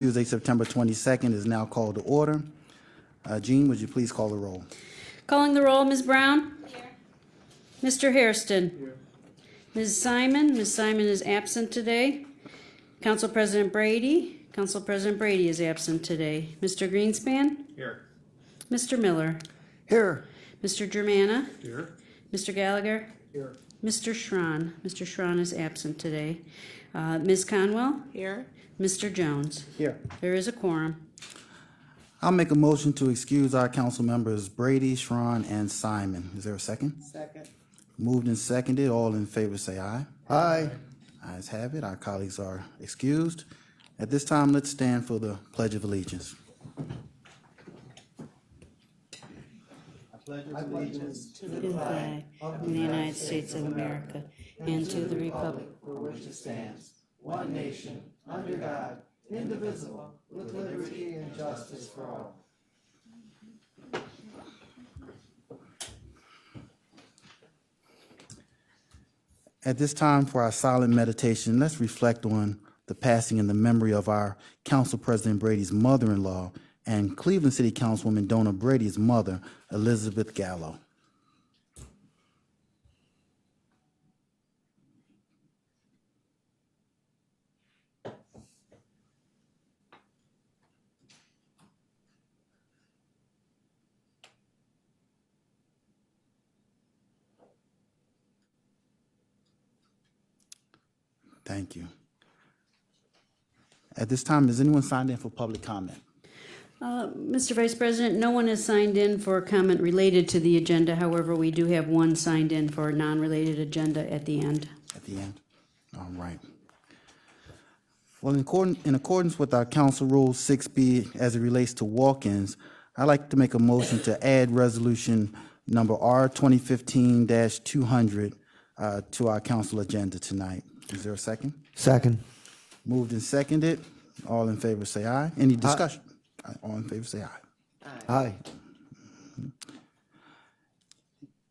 Tuesday, September 22nd is now called to order. Jean, would you please call the roll? Calling the roll, Ms. Brown? Here. Mr. Hairston? Here. Ms. Simon? Ms. Simon is absent today. Council President Brady? Council President Brady is absent today. Mr. Greenspan? Here. Mr. Miller? Here. Mr. Germana? Here. Mr. Gallagher? Here. Mr. Schron? Mr. Schron is absent today. Ms. Conwell? Here. Mr. Jones? Here. There is a quorum. I'll make a motion to excuse our council members Brady, Schron, and Simon. Is there a second? Second. Moved and seconded. All in favor say aye. Aye. Ayes have it. Our colleagues are excused. At this time, let's stand for the Pledge of Allegiance. I pledge allegiance To the flag of the United States of America and to the republic for which it stands, one nation, under God, indivisible, with liberty and justice for all. At this time, for our silent meditation, let's reflect on the passing and the memory of our Council President Brady's mother-in-law and Cleveland City Councilwoman Donna Brady's mother, Elizabeth Gallo. Thank you. At this time, is anyone signed in for public comment? Mr. Vice President, no one has signed in for a comment related to the agenda. However, we do have one signed in for a non-related agenda at the end. At the end? All right. Well, in accordance with our council rule 6B as it relates to walk-ins, I'd like to make a motion to add resolution number R 2015-200 to our council agenda tonight. Is there a second? Second. Moved and seconded. All in favor say aye. Any discussion? All in favor say aye. Aye.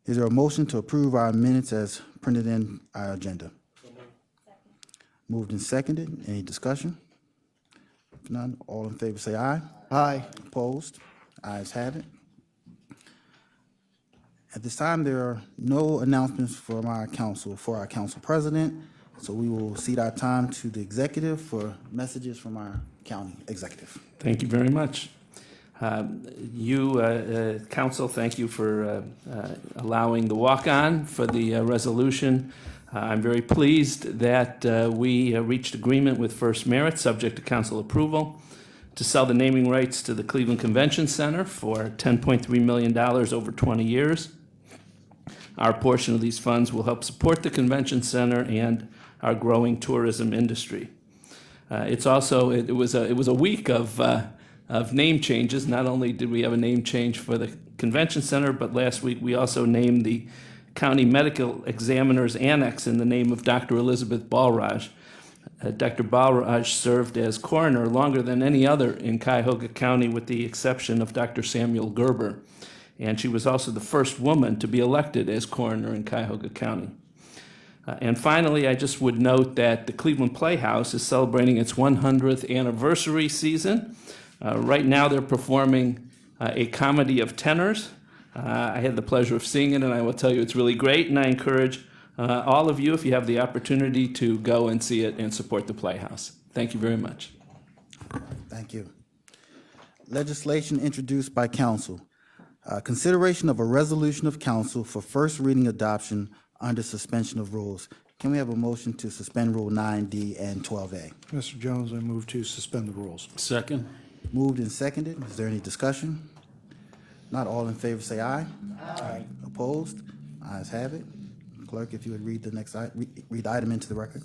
Is there a motion to approve our minutes as printed in our agenda? Moved and seconded. Any discussion? If none, all in favor say aye. Aye. Opposed? Ayes have it. At this time, there are no announcements from our council, for our council president, so we will cede our time to the executive for messages from our county executive. Thank you very much. Council, thank you for allowing the walk-on for the resolution. I'm very pleased that we reached agreement with First Merit, subject to council approval, to sell the naming rights to the Cleveland Convention Center for $10.3 million over 20 years. Our portion of these funds will help support the convention center and our growing tourism industry. It was a week of name changes. Not only did we have a name change for the convention center, but last week we also named the County Medical Examiner's Annex in the name of Dr. Elizabeth Balraj. Dr. Balraj served as coroner longer than any other in Cuyahoga County, with the exception of Dr. Samuel Gerber. And she was also the first woman to be elected as coroner in Cuyahoga County. And finally, I just would note that the Cleveland Playhouse is celebrating its 100th anniversary season. Right now, they're performing a comedy of tenors. I had the pleasure of seeing it, and I will tell you it's really great, and I encourage all of you, if you have the opportunity, to go and see it and support the Playhouse. Thank you very much. Thank you. Legislation introduced by council. Consideration of a resolution of council for first reading adoption under suspension of rules. Can we have a motion to suspend Rule 9D and 12A? Mr. Jones, I move to suspend the rules. Second. Moved and seconded. Is there any discussion? Not all in favor say aye. Aye. Opposed? Ayes have it. Clerk, if you would read the next read the item into the record.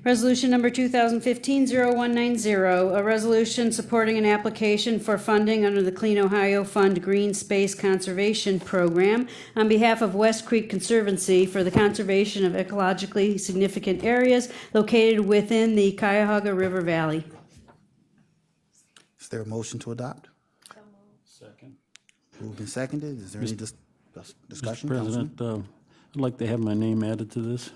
Resolution number 2015-0190, a resolution supporting an application for funding under the Clean Ohio Fund Green Space Conservation Program on behalf of West Creek Conservancy for the conservation of ecologically significant areas located within the Cuyahoga River Valley. Is there a motion to adopt? Second. Moved and seconded. Is there any discussion? Mr. Councilman? President, I'd like to have my name added to this.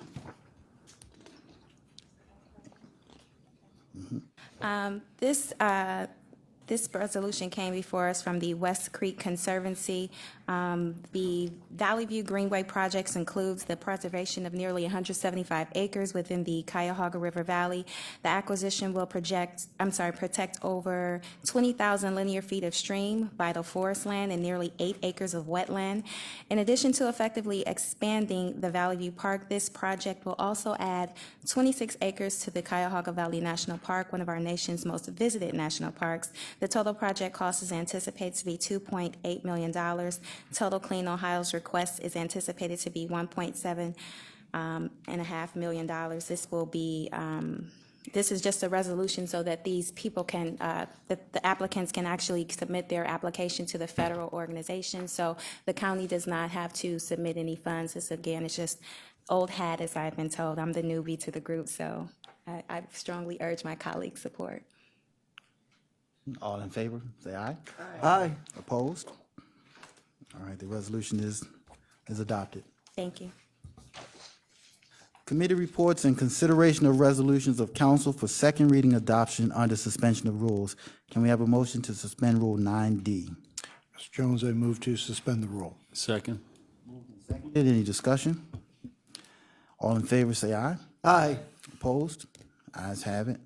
This resolution came before us from the West Creek Conservancy. The Valley View Greenway projects includes the preservation of nearly 175 acres within the Cuyahoga River Valley. The acquisition will protect over 20,000 linear feet of stream, vital forest land, and nearly 8 acres of wetland. In addition to effectively expanding the Valley View Park, this project will also add 26 acres to the Cuyahoga Valley National Park, one of our nation's most visited national parks. The total project cost is anticipated to be $2.8 million. Total Clean Ohio's request is anticipated to be $1.7 million. This is just a resolution so that these people can, the applicants can actually submit their application to the federal organization. So the county does not have to submit any funds. It's just old hat, as I've been told. I'm the newbie to the group, so I strongly urge my colleagues' support. All in favor, say aye. Aye. Opposed? All right, the resolution is adopted. Thank you. Committee reports and consideration of resolutions of council for second reading adoption under suspension of rules. Can we have a motion to suspend Rule 9D? Mr. Jones, I move to suspend the rule. Second. Any discussion? All in favor, say aye. Aye. Opposed? Ayes have it.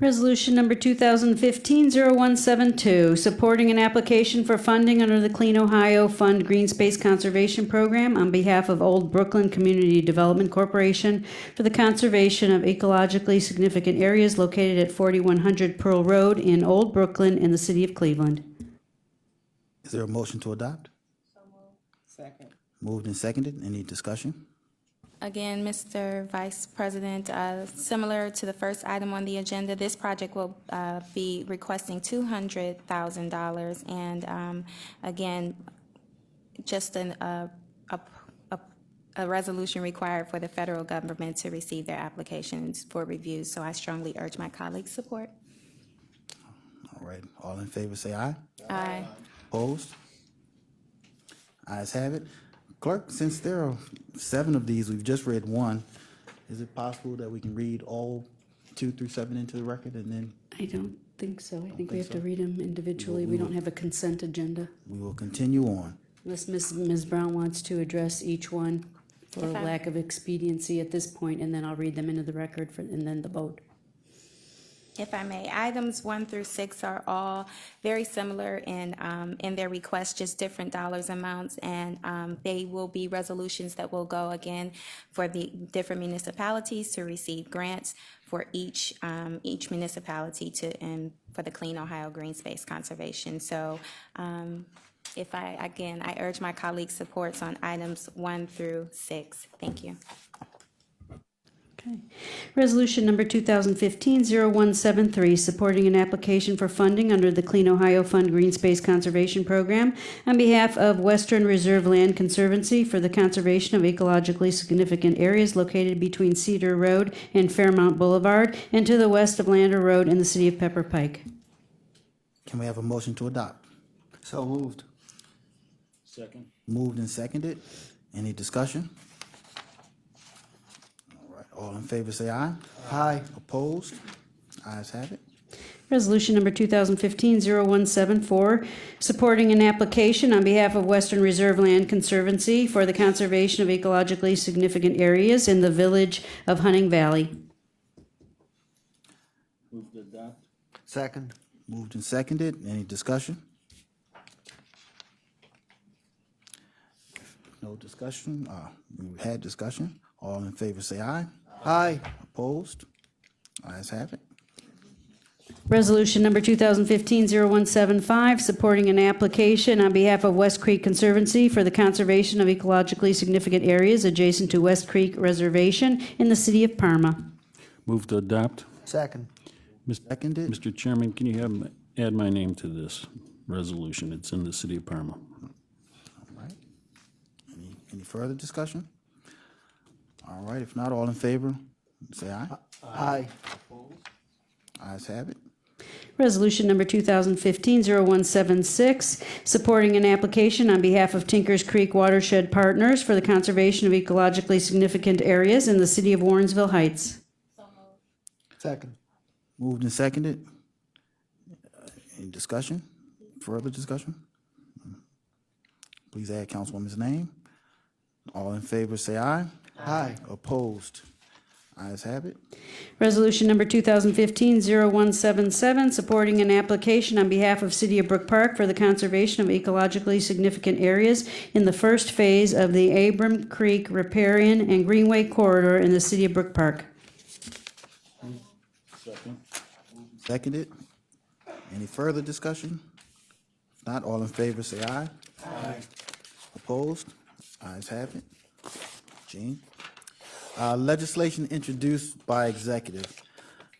Resolution number 2015-0172, supporting an application for funding under the Clean Ohio Fund Green Space Conservation Program on behalf of Old Brooklyn Community Development Corporation for the conservation of ecologically significant areas located at 4100 Pearl Road in Old Brooklyn in the city of Cleveland. Is there a motion to adopt? Second. Moved and seconded. Any discussion? Again, Mr. Vice President, similar to the first item on the agenda, this project will be requesting $200,000. And again, just a resolution required for the federal government to receive their applications for review. So I strongly urge my colleagues' support. All right, all in favor, say aye. Aye. Opposed? Ayes have it. Clerk, since there are 7 of these, we've just read one, is it possible that we can read all 2 through 7 into the record and then I don't think so. I think we have to read them individually. We don't have a consent agenda. we will continue on? Unless Ms. Brown wants to address each one for If I- lack of expediency at this point, and then I'll read them into the record and then the vote. If I may, items 1 through 6 are all very similar in their requests, just different dollars amounts, and they will be resolutions that will go again for the different municipalities to receive grants for each municipality and for the Clean Ohio Green Space Conservation. So I urge my colleagues' supports on items 1 through 6. Thank you. Okay. Resolution number 2015-0173, supporting an application for funding under the Clean Ohio Fund Green Space Conservation Program on behalf of Western Reserve Land Conservancy for the conservation of ecologically significant areas located between Cedar Road and Fairmount Boulevard and to the west of Lander Road in the city of Pepper Pike. Can we have a motion to adopt? So moved. Second. Moved and seconded. Any discussion? All right, all in favor say aye. Aye. Opposed? Ayes have it. Resolution number 2015-0174, supporting an application on behalf of Western Reserve Land Conservancy for the conservation of ecologically significant areas in the village of Hunting Valley. Move to adopt. Second. Moved and seconded. Any discussion? No discussion? We had discussion. All in favor say aye. Aye. Opposed? Ayes have it. Resolution number 2015-0175, supporting an application on behalf of West Creek Conservancy for the conservation of ecologically significant areas adjacent to West Creek Reservation in the city of Parma. Move to adopt. Second. Seconded. Mr. Chairman, can you add my name to this resolution? It's in the city of Parma. All right. Any further discussion? All right, if not, all in favor, say aye. Aye. Ayes have it. Resolution number 2015-0176, supporting an application on behalf of Tinkers Creek Watershed Partners for the conservation of ecologically significant areas in the city of Warrensville Heights. Second. Moved and seconded. Any discussion? Further discussion? Please add Councilwoman's name. All in favor, say aye. Aye. Opposed? Ayes have it. Resolution number 2015-0177, supporting an application on behalf of City of Brook Park for the conservation of ecologically significant areas in the first phase of the Abram Creek Riparian and Greenway Corridor in the City of Brook Park. Seconded. Any further discussion? If not, all in favor, say aye. Aye. Opposed? Ayes have it. Gene? Legislation introduced by executive.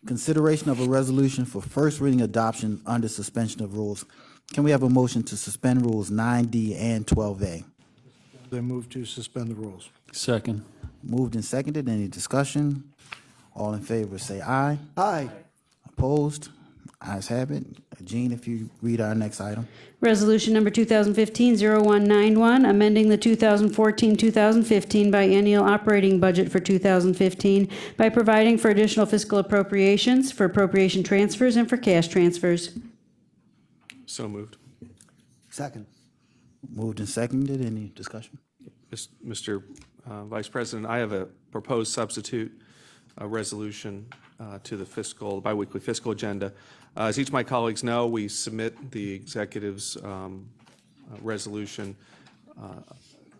Consideration of a resolution for first reading adoption under suspension of rules. Can we have a motion to suspend rules 9D and 12A? I move to suspend the rules. Second. Moved and seconded. Any discussion? All in favor, say aye. Aye. Opposed? Ayes have it. Gene, if you read our next item. Resolution number 2015-0191, amending the 2014-2015 biennial operating budget for 2015 by providing for additional fiscal appropriations, for appropriation transfers, and for cash transfers. So moved. Second. Moved and seconded. Any discussion? Mr. Vice President, I have a proposed substitute resolution to the biweekly fiscal agenda. As each of my colleagues know, we submit the executive's resolution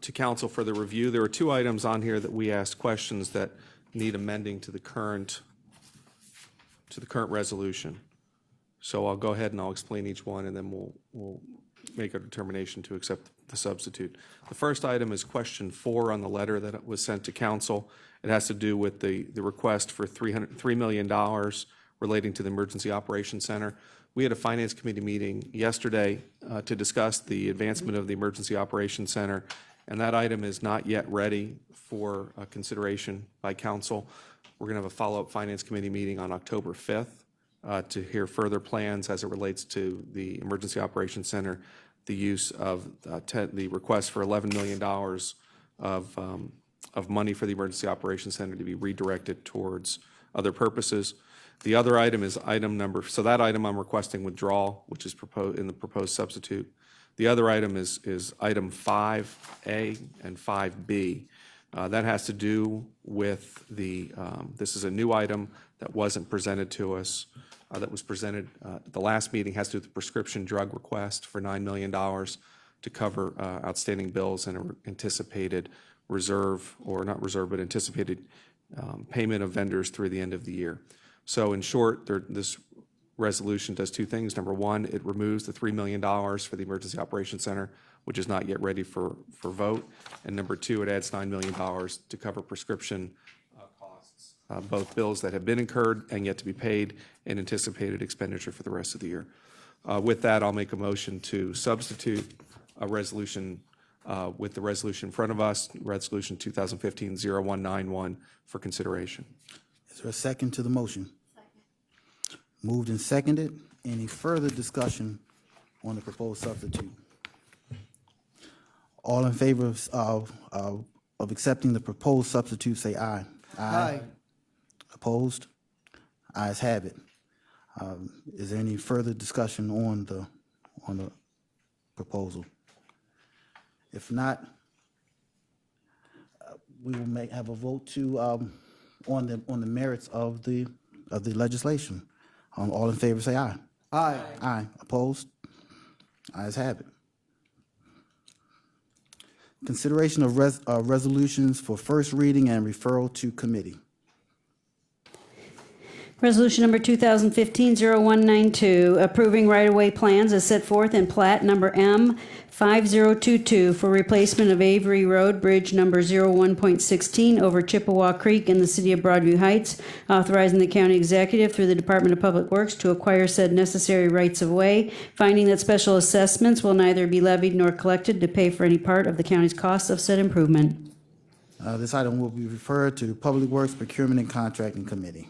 to council for the review. There are two items on here that we asked questions that need amending to the current resolution. So I'll go ahead and I'll explain each one, and then we'll make a determination to accept the substitute. The first item is question 4 on the letter that was sent to council. It has to do with the request for $3 million relating to the Emergency Operations Center. We had a Finance Committee meeting yesterday to discuss the advancement of the Emergency Operations Center, and that item is not yet ready for consideration by council. We're going to have a follow-up Finance Committee meeting on October 5th to hear further plans as it relates to the Emergency Operations Center, the use of the request for $11 million of money for the Emergency Operations Center to be redirected towards other purposes. The other item is so that item I'm requesting withdrawal, which is proposed in the proposed substitute. The other item is item 5A and 5B. That has to do with this is a new item that wasn't presented to us, that was presented at the last meeting, has to do with the prescription drug request for $9 million to cover outstanding bills and an anticipated reserve, or not reserve, but anticipated payment of vendors through the end of the year. So in short, this resolution does two things. Number one, it removes the $3 million for the Emergency Operations Center, which is not yet ready for vote. And number two, it adds $9 million to cover prescription costs, both bills that have been incurred and yet to be paid, and anticipated expenditure for the rest of the year. With that, I'll make a motion to substitute a resolution with the resolution in front of us, Resolution 2015-0191, for consideration. Is there a second to the motion? Moved and seconded. Any further discussion on the proposed substitute? All in favor of accepting the proposed substitute, say aye. Aye. Opposed? Ayes have it. Is there any further discussion on the proposal? If not, we will have a vote to on the merits of the legislation. All in favor, say aye. Aye. Aye. Opposed? Ayes have it. Consideration of resolutions for first reading and referral to committee. Resolution number 2015-0192, approving right-of-way plans as set forth in plat number M5022 for replacement of Avery Road Bridge number 01.16 over Chippewa Creek in the city of Broadview Heights, authorizing the county executive through the Department of Public Works to acquire said necessary rights-of-way, finding that special assessments will neither be levied nor collected to pay for any part of the county's costs of said improvement. This item will be referred to the Public Works Procurement and Contracting Committee.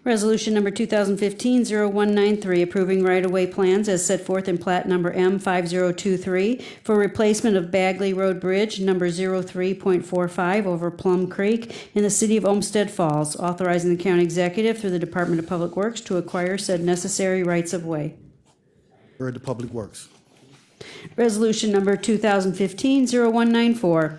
Resolution number 2015-0193, approving right-of-way plans as set forth in plat number M5023 for replacement of Bagley Road Bridge number 03.45 over Plum Creek in the city of Olmsted Falls, authorizing the county executive through the Department of Public Works to acquire said necessary rights-of-way. Refer to Public Works. Resolution number 2015-0194,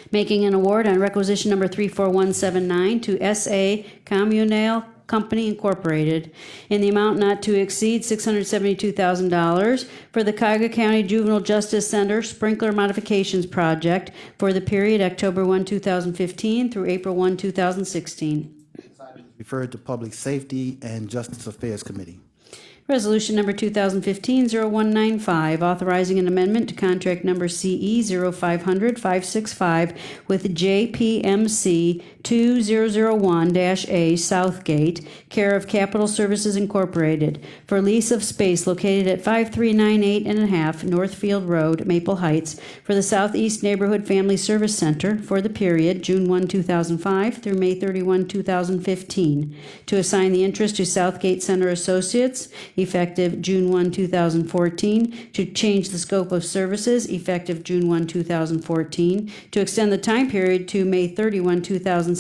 making an award on requisition number 34179 to S.A. Communale Company Incorporated in the amount not to exceed $672,000 for the Cuyahoga County Juvenile Justice Center Sprinkler Modifications Project for the period October 1, 2015 through April 1, 2016. Referred to Public Safety and Justice Affairs Committee. Resolution number 2015-0195, authorizing an amendment to contract number CE 0500-565 with JPMC 2001-A Southgate, care of Capital Services Incorporated, for lease of space located at 5398 and a half Northfield Road, Maple Heights, for the Southeast Neighborhood Family Service Center for the period June 1, 2005 through May 31, 2015, to assign the interest to Southgate Center Associates, effective June 1, 2014, to change the scope of services, effective June 1, 2014, to extend the time period to May 31, 2016,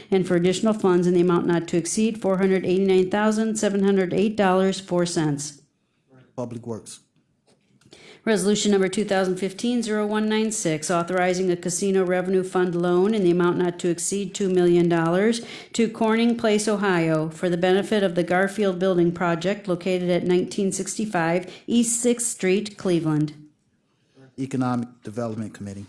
and for additional funds in the amount not to exceed $489,708.04. Public Works. Resolution number 2015-0196, authorizing a casino revenue fund loan in the amount not to exceed $2 million to Corning Place, Ohio, for the benefit of the Garfield Building Project located at 1965 East 6th Street, Cleveland. Economic Development Committee.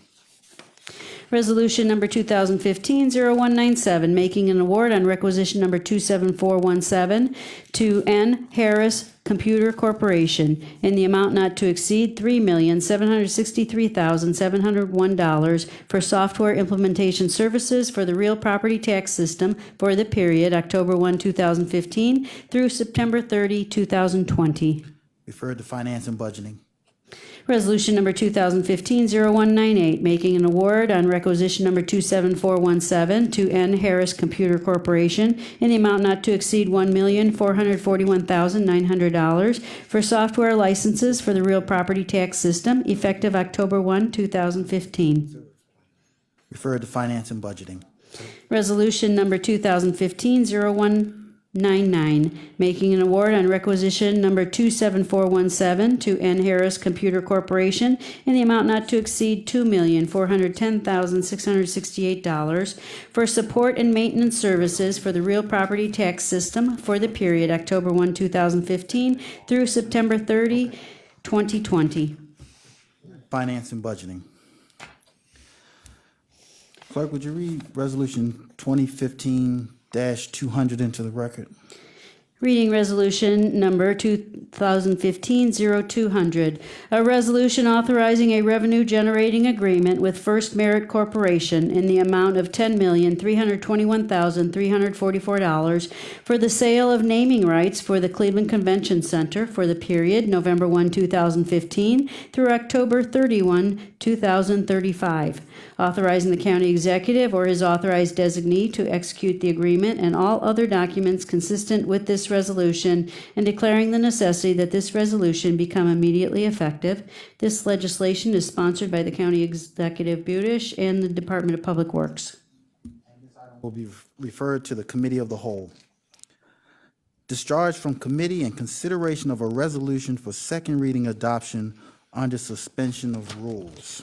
Resolution number 2015-0197, making an award on requisition number 27417 to N. Harris Computer Corporation in the amount not to exceed $3,763,701 for software implementation services for the real property tax system for the period October 1, 2015 through September 30, 2020. Referred to Finance and Budgeting. Resolution number 2015-0198, making an award on requisition number 27417 to N. Harris Computer Corporation in the amount not to exceed $1,441,900 for software licenses for the real property tax system, effective October 1, 2015. Referred to Finance and Budgeting. Resolution number 2015-0199, making an award on requisition number 27417 to N. Harris Computer Corporation in the amount not to exceed $2,410,668 for support and maintenance services for the real property tax system for the period October 1, 2015 through September 30, 2020. Finance and Budgeting. Clerk, would you read Resolution 2015-200 into the record? Reading resolution number 2015-0200, a resolution authorizing a revenue-generating agreement with First Merit Corporation in the amount of $10,321,344 for the sale of naming rights for the Cleveland Convention Center for the period November 1, 2015 through October 31, 2035, authorizing the county executive or his authorized designee to execute the agreement and all other documents consistent with this resolution, and declaring the necessity that this resolution become immediately effective. This legislation is sponsored by the County Executive Budish and the Department of Public Works. Will be referred to the Committee of the Whole. Discharge from committee and consideration of a resolution for second reading adoption under suspension of rules.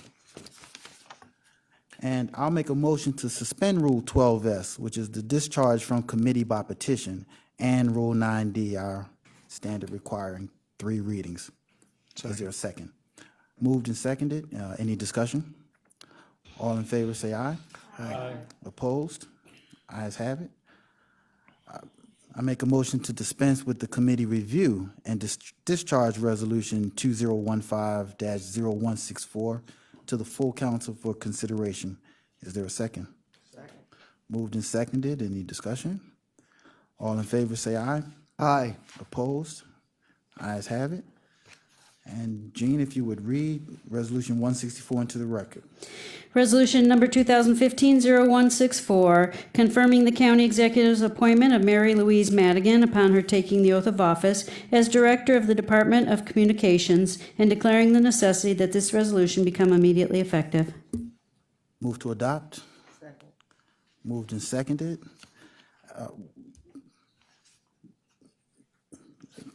And I'll make a motion to suspend Rule 12S, which is the discharge from committee by petition, and Rule 9D, our standard requiring 3 readings. Is there a second? Moved and seconded. Any discussion? All in favor, say aye. Aye. Opposed? Ayes have it. I make a motion to dispense with the committee review and discharge Resolution 2015-0164 to the full council for consideration. Is there a second? Second. Moved and seconded. Any discussion? All in favor, say aye. Aye. Opposed? Ayes have it. And Jean, if you would read Resolution 164 into the record. Resolution number 2015-0164, confirming the county executive's appointment of Mary Louise Madigan upon her taking the oath of office as Director of the Department of Communications and declaring the necessity that this resolution become immediately effective. Move to adopt. Second. Moved and seconded.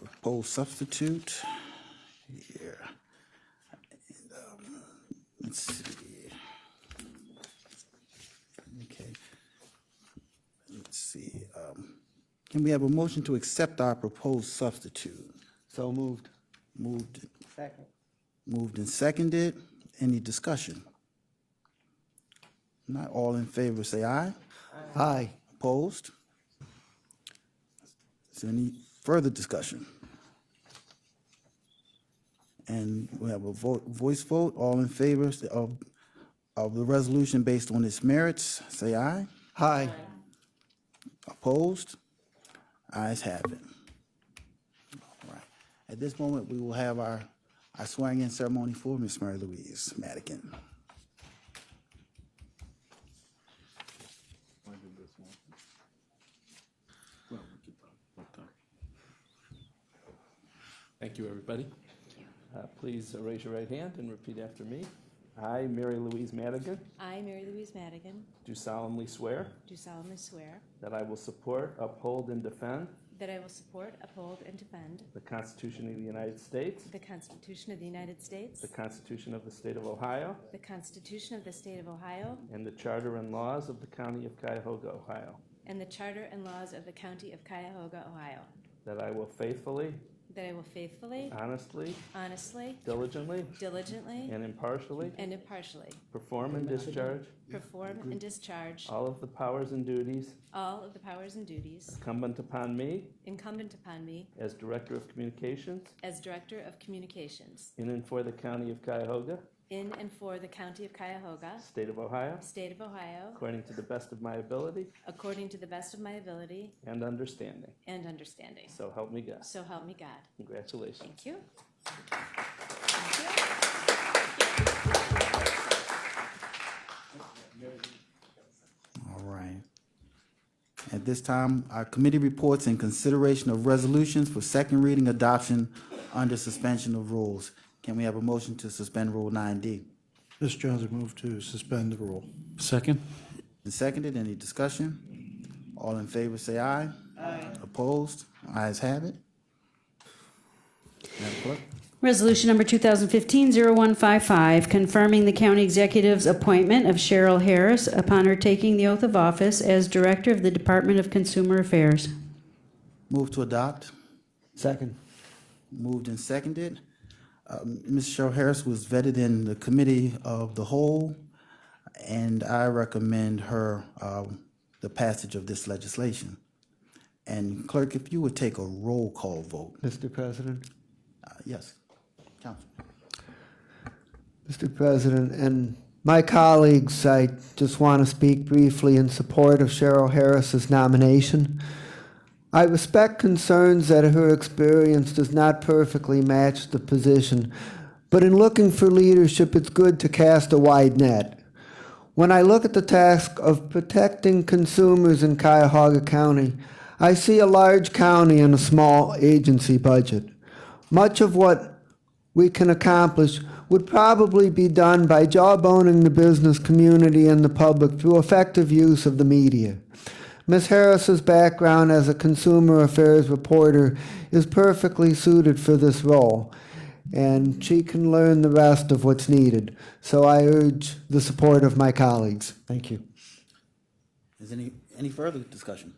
Proposed substitute. Here. Let's see. Okay. Let's see. Can we have a motion to accept our proposed substitute? So moved. Moved, Second. moved and seconded. Any discussion? Not all in favor, say aye. Aye. Opposed? Is there any further discussion? And we have a voice vote. All in favor of the resolution based on its merits, say aye. Aye. Opposed? Ayes have it. All right. At this moment, we will have our swearing-in ceremony for Ms. Mary Louise Madigan. Thank you, everybody. Please raise your right hand and repeat after me. I, Mary Louise Madigan, I, Mary Louise Madigan, do solemnly swear do solemnly swear that I will support, uphold, and defend that I will support, uphold, and defend the Constitution of the United States, the Constitution of the United States, the Constitution of the State of Ohio, the Constitution of the State of Ohio, and the Charter and laws of the County of Cuyahoga, Ohio. and the Charter and laws of the County of Cuyahoga, Ohio. That I will faithfully, That I will faithfully, honestly, honestly, diligently, diligently, and impartially and impartially perform and discharge perform and discharge all of the powers and duties all of the powers and duties incumbent upon me incumbent upon me as Director of Communications as Director of Communications in and for the County of Cuyahoga, in and for the County of Cuyahoga, State of Ohio, State of Ohio, according to the best of my ability according to the best of my ability and understanding. and understanding. So help me God. So help me God. Congratulations. Thank you. All right. At this time, our committee reports and consideration of resolutions for second reading adoption under suspension of rules. Can we have a motion to suspend Rule 9D? Mr. Jones, I move to suspend the rule. Second? And seconded, any discussion? All in favor, say aye. Aye. Opposed? Ayes have it. Madam Clerk? Resolution number 2015-0155, confirming the county executive's appointment of Cheryl Harris upon her taking the oath of office as Director of the Department of Consumer Affairs. Move to adopt. Second. Moved and seconded. Ms. Cheryl Harris was vetted in the committee of the whole, and I recommend her the passage of this legislation. And Clerk, if you would take a roll call vote. Mr. President. Yes, Council. Mr. President, and my colleagues, I just want to speak briefly in support of Cheryl Harris's nomination. I respect concerns that her experience does not perfectly match the position, but in looking for leadership, it's good to cast a wide net. When I look at the task of protecting consumers in Cuyahoga County, I see a large county and a small agency budget. Much of what we can accomplish would probably be done by jawboning the business community and the public through effective use of the media. Ms. Harris's background as a consumer affairs reporter is perfectly suited for this role, and she can learn the rest of what's needed. So I urge the support of my colleagues. Thank you. Is any further discussion?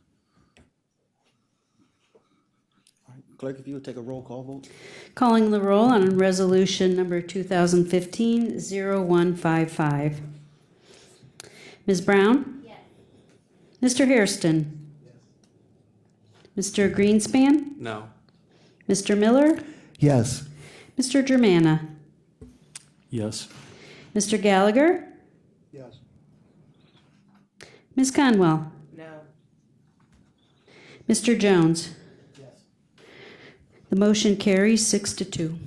All right, Clerk, if you would take a roll call vote. Calling the roll on resolution number 2015-0155. Ms. Brown? Yes. Mr. Hairston? Yes. Mr. Greenspan? No. Mr. Miller? Yes. Mr. Germana? Yes. Mr. Gallagher? Yes. Ms. Conwell? No. Mr. Jones? Yes. The motion carries 6-2.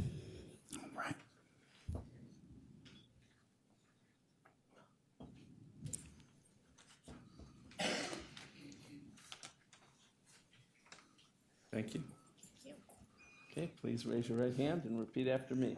Okay, please raise your right hand and repeat after me.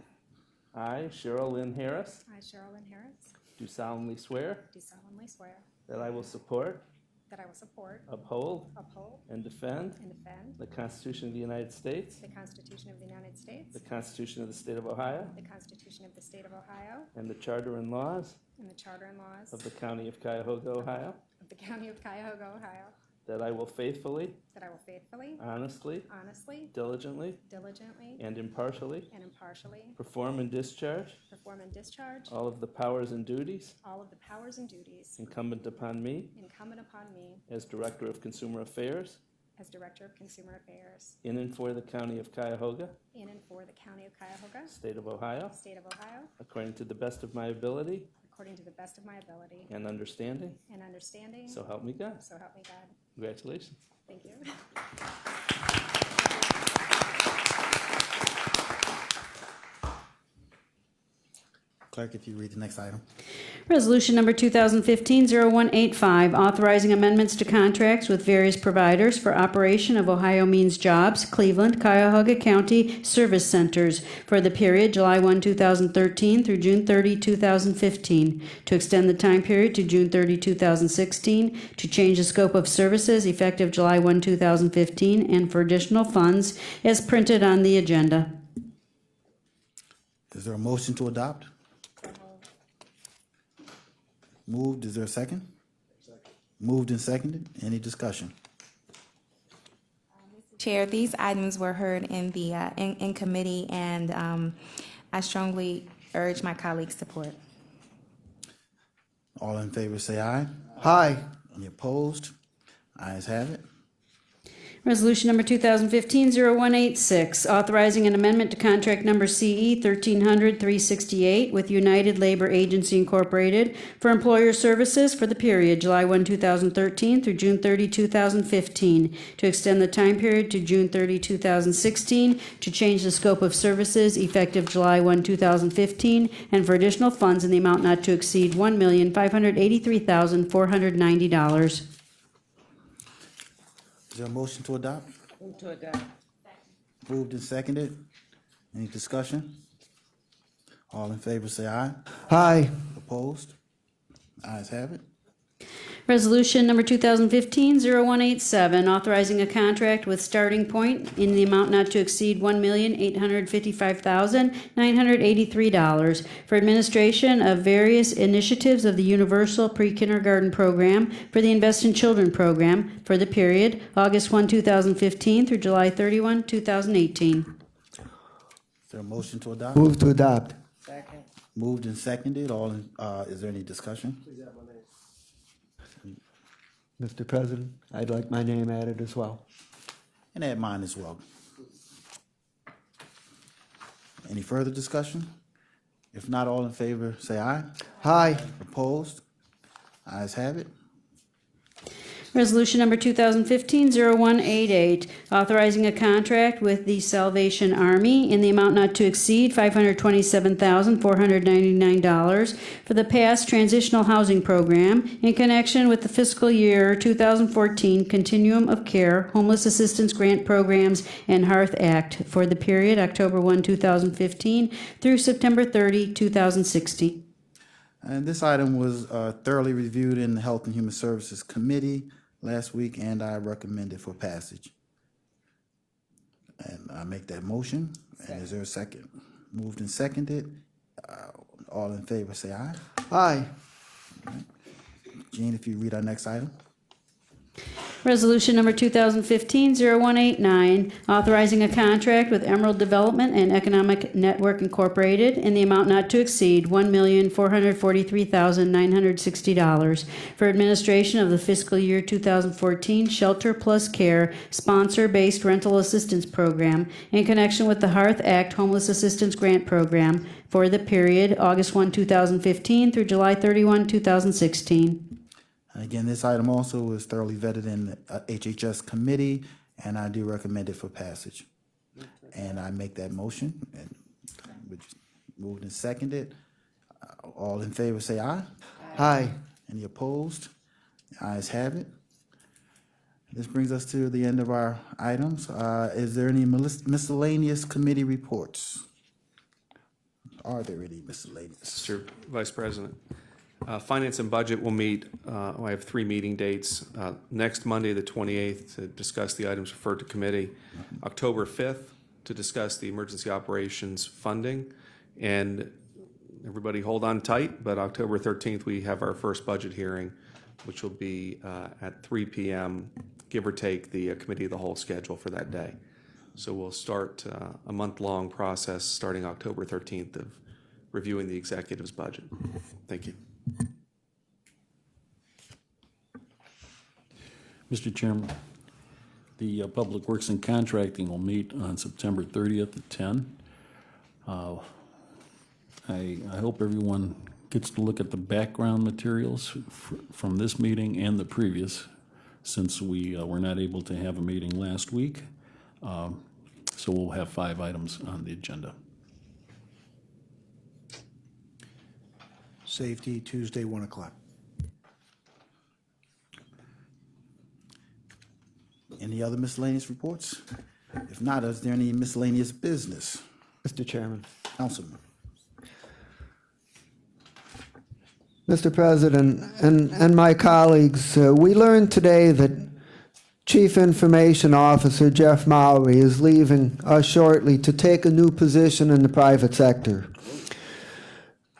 I, Cheryl Lynn Harris, I, Cheryl Lynn Harris, do solemnly swear do solemnly swear that I will support, that I will support, uphold, uphold, and defend and defend the Constitution of the United States, the Constitution of the United States, the Constitution of the State of Ohio, the Constitution of the State of Ohio, and the Charter and laws and the Charter and laws of the County of Cuyahoga, Ohio, of the County of Cuyahoga, Ohio, that I will faithfully, that I will faithfully, honestly, honestly, diligently, diligently, and impartially and impartially perform and discharge perform and discharge all of the powers and duties all of the powers and duties incumbent upon me incumbent upon me as Director of Consumer Affairs as Director of Consumer Affairs in and for the County of Cuyahoga, in and for the County of Cuyahoga, State of Ohio, State of Ohio, according to the best of my ability according to the best of my ability and understanding, and understanding, so help me God. so help me God. Congratulations. Thank you. Clerk, if you read the next item. Resolution number 2015-0185, authorizing amendments to contracts with various providers for operation of Ohio Means Jobs, Cleveland, Cuyahoga County Service Centers for the period July 1, 2013 through June 30, 2015, to extend the time period to June 30, 2016, to change the scope of services effective July 1, 2015, and for additional funds as printed on the agenda. Is there a motion to adopt? Moved, is there a second? Moved and seconded, any discussion? Chair, these items were heard in the, in committee, and I strongly urge my colleagues' support. All in favor say aye. Aye. Any opposed? Ayes have it. Resolution number 2015-0186, authorizing an amendment to contract number CE 1300-368 with United Labor Agency Incorporated for employer services for the period July 1, 2013 through June 30, 2015, to extend the time period to June 30, 2016, to change the scope of services effective July 1, 2015, and for additional funds in the amount not to exceed $1,583,490. Is there a motion to adopt? Move to adopt. Moved and seconded, any discussion? All in favor say aye. Aye. Opposed? Ayes have it. Resolution number 2015-0187, authorizing a contract with Starting Point in the amount not to exceed $1,855,983 for administration of various initiatives of the Universal Pre-Kindergarten Program for the Invest in Children program for the period August 1, 2015 through July 31, 2018. Is there a motion to adopt? Move to adopt. Second. Moved and seconded, is there any discussion? Mr. President, I'd like my name added as well. And add mine as well. Any further discussion? If not, all in favor, say aye. Aye. Opposed? Ayes have it. Resolution number 2015-0188, authorizing a contract with the Salvation Army in the amount not to exceed $527,499 for the past transitional housing program in connection with the fiscal year 2014 Continuum of Care Homeless Assistance Grant Programs and Hearth Act for the period October 1, 2015 through September 30, 2016. And this item was thoroughly reviewed in the Health and Human Services Committee last week, and I recommend it for passage. And I make that motion. And is there a second? Moved and seconded. All in favor, say aye. Aye. Jean, if you read our next item. Resolution number 2015-0189, authorizing a contract with Emerald Development and Economic Network Incorporated in the amount not to exceed $1,443,960 for administration of the fiscal year 2014 Shelter Plus Care Sponsor-Based Rental Assistance Program in connection with the Hearth Act Homeless Assistance Grant Program for the period August 1, 2015 through July 31, 2016. And again, this item also was thoroughly vetted in the HHS committee, and I do recommend it for passage. And I make that motion, and which moved and seconded. All in favor, say aye. Aye. Any opposed? Ayes have it. This brings us to the end of our items. Is there any miscellaneous committee reports? Are there any miscellaneous? Mr. Vice President, Finance and Budget will meet, I have 3 meeting dates. Next Monday, the 28th, to discuss the items referred to committee. October 5th, to discuss the emergency operations funding. And everybody hold on tight, but October 13th, we have our first budget hearing, which will be at 3 p.m., give or take the Committee of the Whole schedule for that day. So we'll start a month-long process starting October 13th of reviewing the executive's budget. Thank you. Mr. Chairman, the Public Works and Contracting will meet on September 30th at 10. I hope everyone gets to look at the background materials from this meeting and the previous, since we were not able to have a meeting last week. So we'll have 5 items on the agenda. Safety, Tuesday, 1 o'clock. Any other miscellaneous reports? If not, is there any miscellaneous business? Mr. Chairman. Councilman. Mr. President and my colleagues, we learned today that Chief Information Officer Jeff Mowry is leaving us shortly to take a new position in the private sector.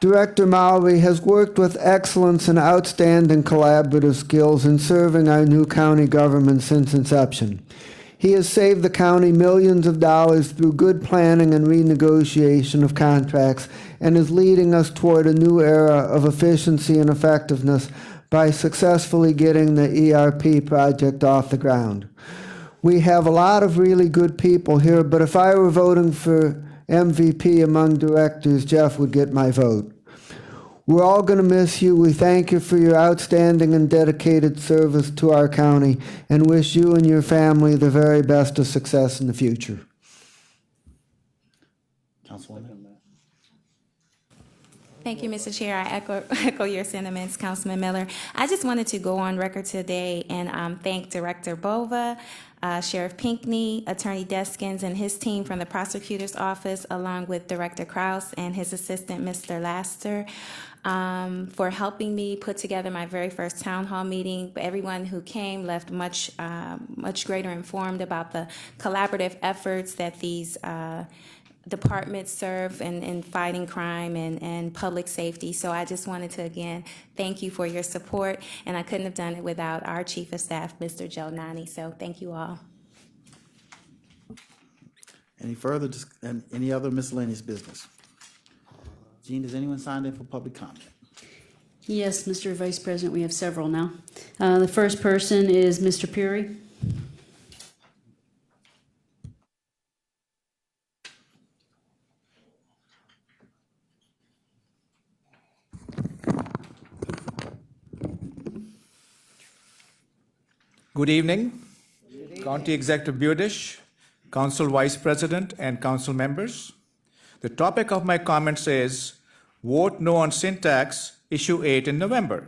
Director Mowry has worked with excellence and outstanding collaborative skills in serving our new county government since inception. He has saved the county millions of dollars through good planning and renegotiation of contracts and is leading us toward a new era of efficiency and effectiveness by successfully getting the ERP project off the ground. We have a lot of really good people here, but if I were voting for MVP among directors, Jeff would get my vote. We're all going to miss you. We thank you for your outstanding and dedicated service to our county and wish you and your family the very best of success in the future. Councilwoman. Thank you, Mr. Chair. I echo your sentiments, Councilman Miller. I just wanted to go on record today and thank Director Bova, Sheriff Pinckney, Attorney Deskins, and his team from the prosecutor's office, along with Director Kraus and his assistant, Mr. Laster, for helping me put together my very first town hall meeting. Everyone who came left much greater informed about the collaborative efforts that these departments serve in fighting crime and public safety. So I just wanted to, again, thank you for your support, and I couldn't have done it without our Chief of Staff, Mr. Joe Nani. So thank you all. Any further, and any other miscellaneous business? Jean, has anyone signed in for public comment? Yes, Mr. Vice President, we have several now. The first person is Mr. Peary. Good evening, County Executive Budish, Council Vice President, and Council members. The topic of my comments is Vote No on Sin Tax, Issue 8 in November.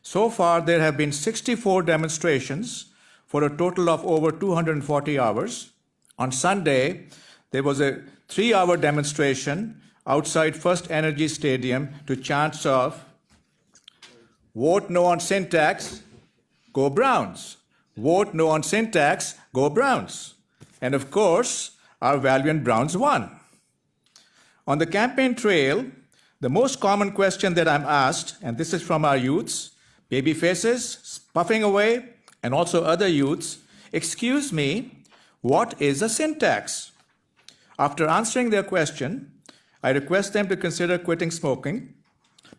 So far, there have been 64 demonstrations for a total of over 240 hours. On Sunday, there was a 3-hour demonstration outside First Energy Stadium to chants of Vote No on Sin Tax, Go Browns. Vote No on Sin Tax, Go Browns. And of course, our valiant Browns won. On the campaign trail, the most common question that I'm asked, and this is from our youths, baby faces, puffing away, and also other youths, excuse me, what is a sin tax? After answering their question, I request them to consider quitting smoking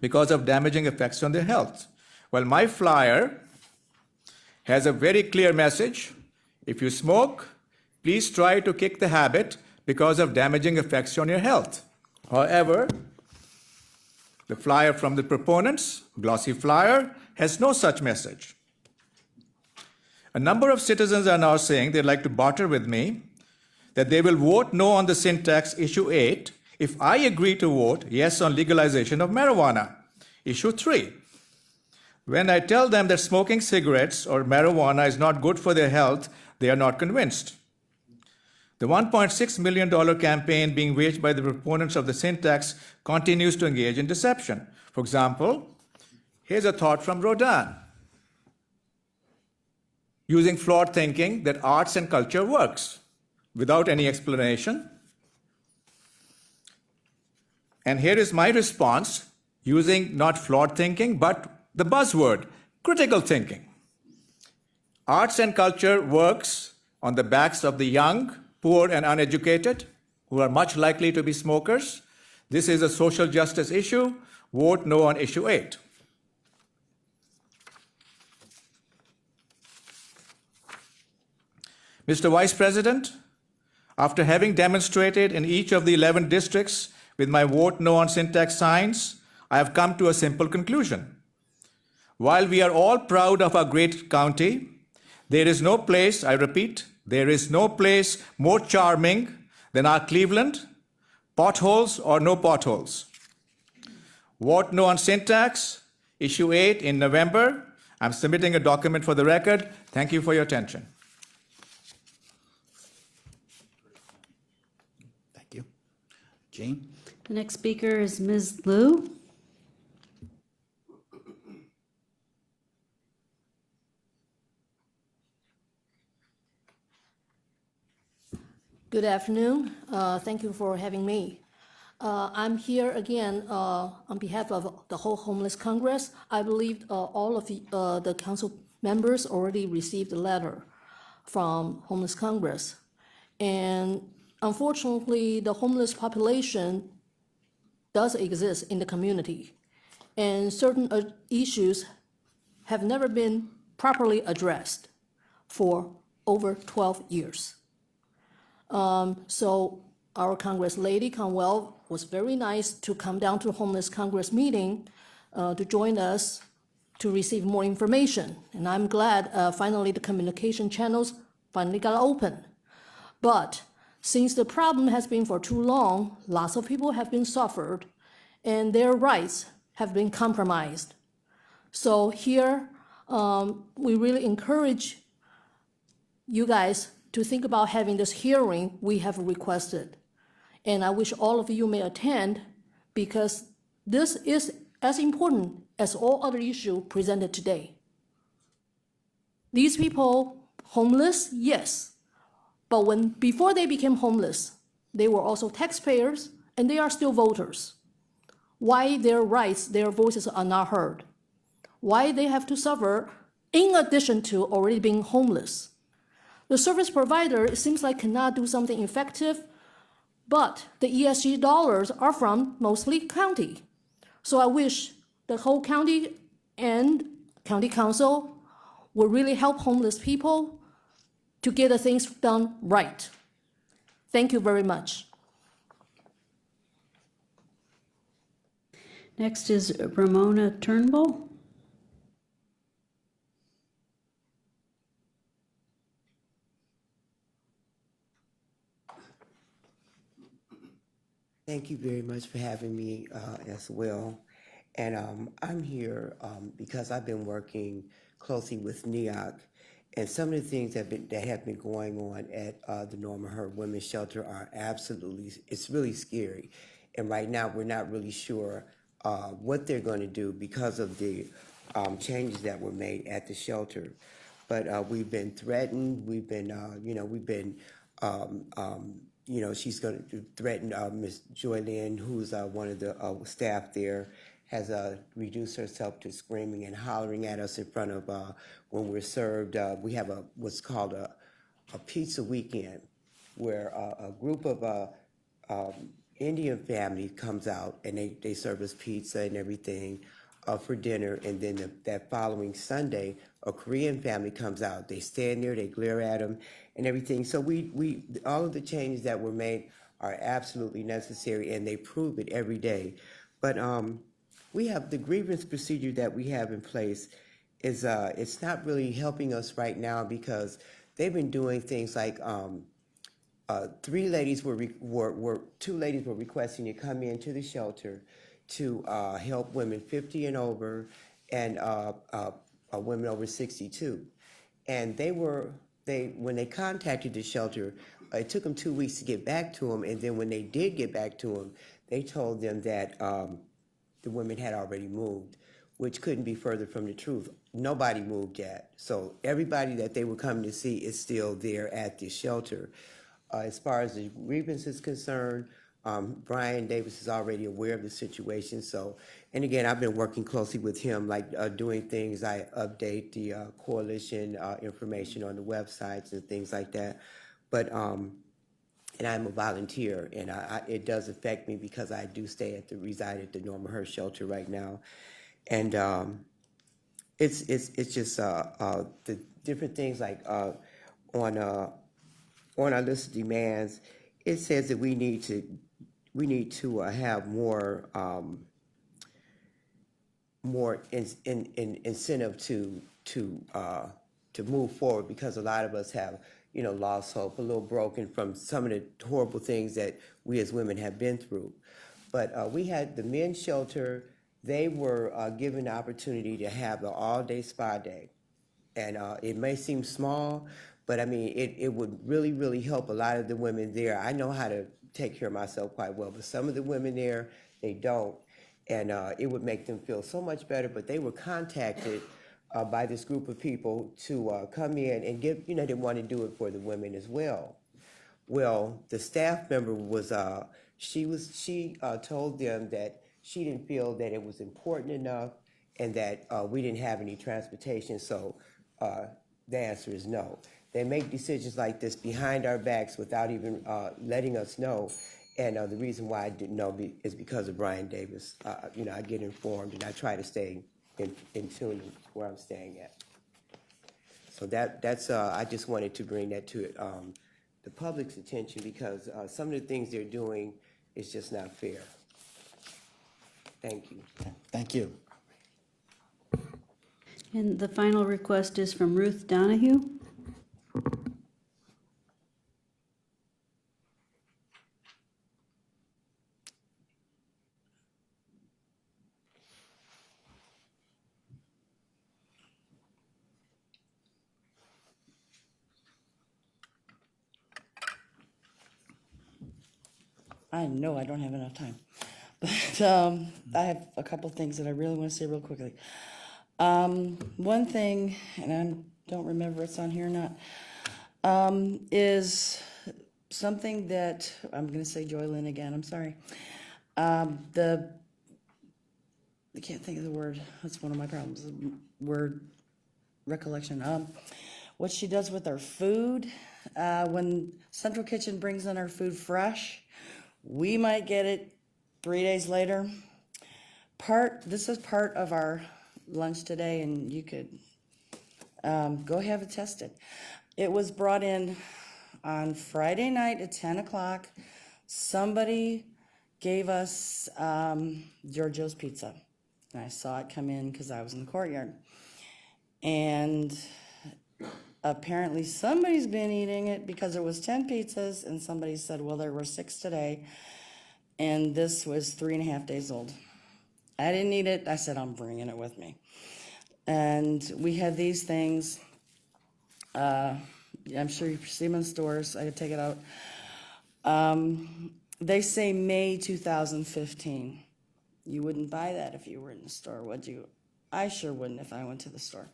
because of damaging effects on their health. Well, my flyer has a very clear message. If you smoke, please try to kick the habit because of damaging effects on your health. However, the flyer from the proponents, glossy flyer, has no such message. A number of citizens are now saying they'd like to barter with me that they will vote no on the sin tax issue 8 if I agree to vote yes on legalization of marijuana, issue 3. When I tell them that smoking cigarettes or marijuana is not good for their health, they are not convinced. The $1.6 million campaign being waged by the proponents of the sin tax continues to engage in deception. For example, here's a thought from Rodin, using flawed thinking that arts and culture works without any explanation. And here is my response, using not flawed thinking, but the buzzword, critical thinking. Arts and culture works on the backs of the young, poor, and uneducated, who are much likely to be smokers. This is a social justice issue. Vote no on issue 8. Mr. Vice President, after having demonstrated in each of the 11 districts with my vote no on sin tax signs, I have come to a simple conclusion. While we are all proud of our great county, there is no place, I repeat, there is no place more charming than our Cleveland, potholes or no potholes. Vote no on sin tax, issue 8 in November. I'm submitting a document for the record. Thank you for your attention. Thank you. Jean? The next speaker is Ms. Liu. Good afternoon. Thank you for having me. I'm here again on behalf of the whole Homeless Congress. I believe all of the council members already received a letter from Homeless Congress. And unfortunately, the homeless population does exist in the community. And certain issues have never been properly addressed for over 12 years. So our Congress Lady Conwell was very nice to come down to Homeless Congress meeting to join us to receive more information. And I'm glad finally the communication channels finally got open. But since the problem has been for too long, lots of people have been suffered and their rights have been compromised. So here, we really encourage you guys to think about having this hearing we have requested. And I wish all of you may attend because this is as important as all other issues presented today. These people, homeless, yes, but before they became homeless, they were also taxpayers and they are still voters. Why their rights, their voices are not heard? Why they have to suffer in addition to already being homeless? The service provider, it seems like, cannot do something effective, but the ESG dollars are from mostly county. So I wish the whole county and county council will really help homeless people to get the things done right. Thank you very much. Next is Ramona Turnbull. Thank you very much for having me as well. And I'm here because I've been working closely with NEOC, and some of the things that have been going on at the Norma Hurd Women's Shelter are absolutely, it's really scary. And right now, we're not really sure what they're going to do because of the changes that were made at the shelter. But we've been threatened. We've been, she's going to threaten Ms. Joy Lynn, who's one of the staff there, has reduced herself to screaming and hollering at us in front of when we're served. We have what's called a pizza weekend, where a group of Indian family comes out and they serve us pizza and everything for dinner, and then that following Sunday, a Korean family comes out. They stand there, they glare at them and everything. So we all of the changes that were made are absolutely necessary, and they prove it every day. But we have the grievance procedure that we have in place is it's not really helping us right now, because they've been doing things like two ladies were requesting to come into the shelter to help women 50 and over and women over 62. And when they contacted the shelter, it took them 2 weeks to get back to them. And then when they did get back to them, they told them that the women had already moved, which couldn't be further from the truth. Nobody moved yet. So everybody that they were coming to see is still there at the shelter. As far as the grievance is concerned, Brian Davis is already aware of the situation. So, and again, I've been working closely with him, like doing things. I update the coalition information on the websites and things like that. But and I'm a volunteer, and it does affect me because I do reside at the Norma Hurst shelter right now, and it's just the different things like on our list of demands. It says that we need to have more incentive to move forward, because a lot of us have lost hope, a little broken from some of the horrible things that we as women have been through. But we had the men's shelter. They were given the opportunity to have the all-day spa day. And it may seem small, but I mean, it would really, really help a lot of the women there. I know how to take care of myself quite well, but some of the women there, they don't. And it would make them feel so much better. But they were contacted by this group of people to come in and give, they want to do it for the women as well. Well, the staff member she told them that she didn't feel that it was important enough and that we didn't have any transportation. So the answer is no. They make decisions like this behind our backs without even letting us know. And the reason why I didn't know is because of Brian Davis. I get informed and I try to stay in tune with where I'm staying at. So that's I just wanted to bring that to the public's attention, because some of the things they're doing is just not fair. Thank you. Thank you. And the final request is from Ruth Donahue. I know I don't have enough time, but I have a couple things that I really want to say real quickly. One thing, and I don't remember if it's on here or not, is something that, I'm going to say Joy Lynn again, I'm sorry. I can't think of the word, that's one of my problems, word recollection. What she does with our food, when Central Kitchen brings in our food fresh, we might get it 3 days later. This is part of our lunch today, and you could go have it tested. It was brought in on Friday night at 10 o'clock. Somebody gave us Giorgio's Pizza. And I saw it come in because I was in the courtyard. And apparently somebody's been eating it, because there was 10 pizzas, and somebody said, well, there were 6 today, and this was 3.5 days old. I didn't eat it. I said, I'm bringing it with me. And we had these things. I'm sure you see them in stores. I could take it out. They say May 2015. You wouldn't buy that if you were in the store, would you? I sure wouldn't if I went to the store.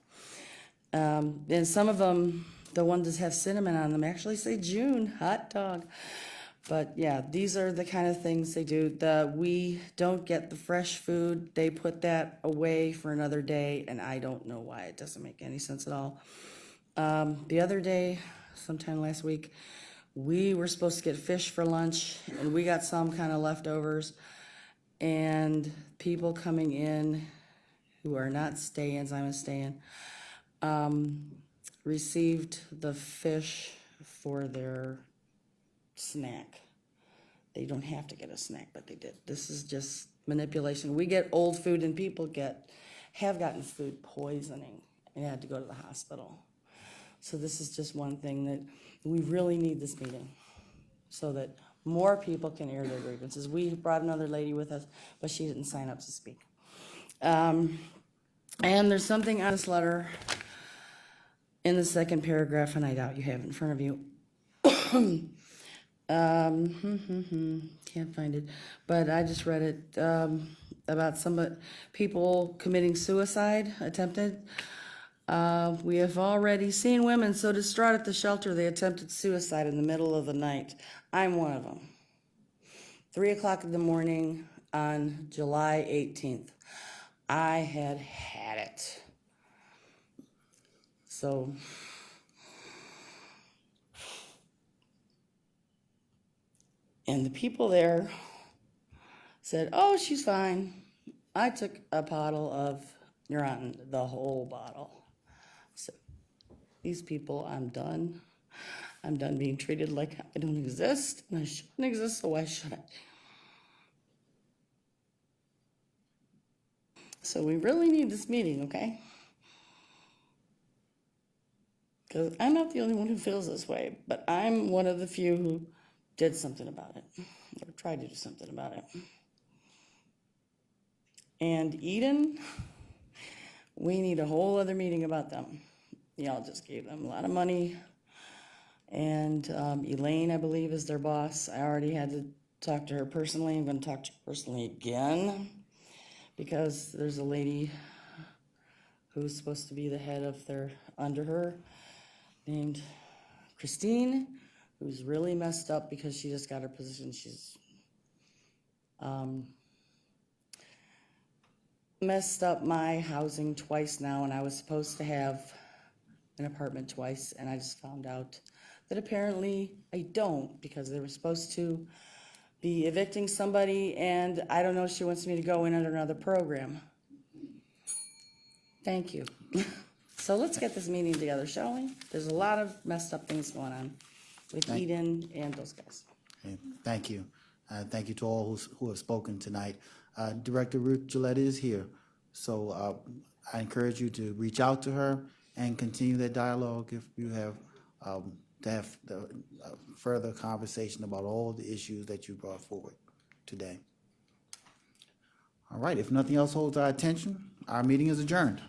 And some of them, the ones that have cinnamon on them, actually say June, hot dog. But yeah, these are the kind of things they do. We don't get the fresh food. They put that away for another day, and I don't know why. It doesn't make any sense at all. The other day, sometime last week, we were supposed to get fish for lunch, and we got some kind of leftovers. And people coming in who are not stay-ins, I'm a stay-in, received the fish for their snack. They don't have to get a snack, but they did. This is just manipulation. We get old food, and people have gotten food poisoning and had to go to the hospital. So this is just one thing that we really need this meeting so that more people can air their grievances. We brought another lady with us, but she didn't sign up to speak. And there's something on this letter in the second paragraph, and I doubt you have it in front of you. Can't find it, but I just read it, about some people committing suicide, attempted. We have already seen women so distraught at the shelter they attempted suicide in the middle of the night. I'm one of them. 3 o'clock in the morning on July 18th. I had it. So, and the people there said, oh, she's fine. I took a bottle of Neurontin, the whole bottle. So, these people, I'm done. I'm done being treated like I don't exist, and I shouldn't exist, so why should I? So we really need this meeting, okay? Because I'm not the only one who feels this way, but I'm one of the few who did something about it, or tried to do something about it. And Eden, we need a whole other meeting about them. Y'all just gave them a lot of money. And Elaine, I believe, is their boss. I already had to talk to her personally. I'm going to talk to her personally again, because there's a lady who's supposed to be the head of their, under her, named Christine, who's really messed up because she just got her position. She's messed up my housing twice now, and I was supposed to have an apartment twice, and I just found out that apparently I don't, because they were supposed to be evicting somebody, and I don't know if she wants me to go in under another program. Thank you. So let's get this meeting together, shall we? There's a lot of messed up things going on with Eden and those guys. Okay, thank you. Thank you to all who have spoken tonight. Director Ruth Gillette is here, so I encourage you to reach out to her and continue that dialogue if you have to have the further conversation about all the issues that you brought forward today. All right, if nothing else holds our attention, our meeting is adjourned.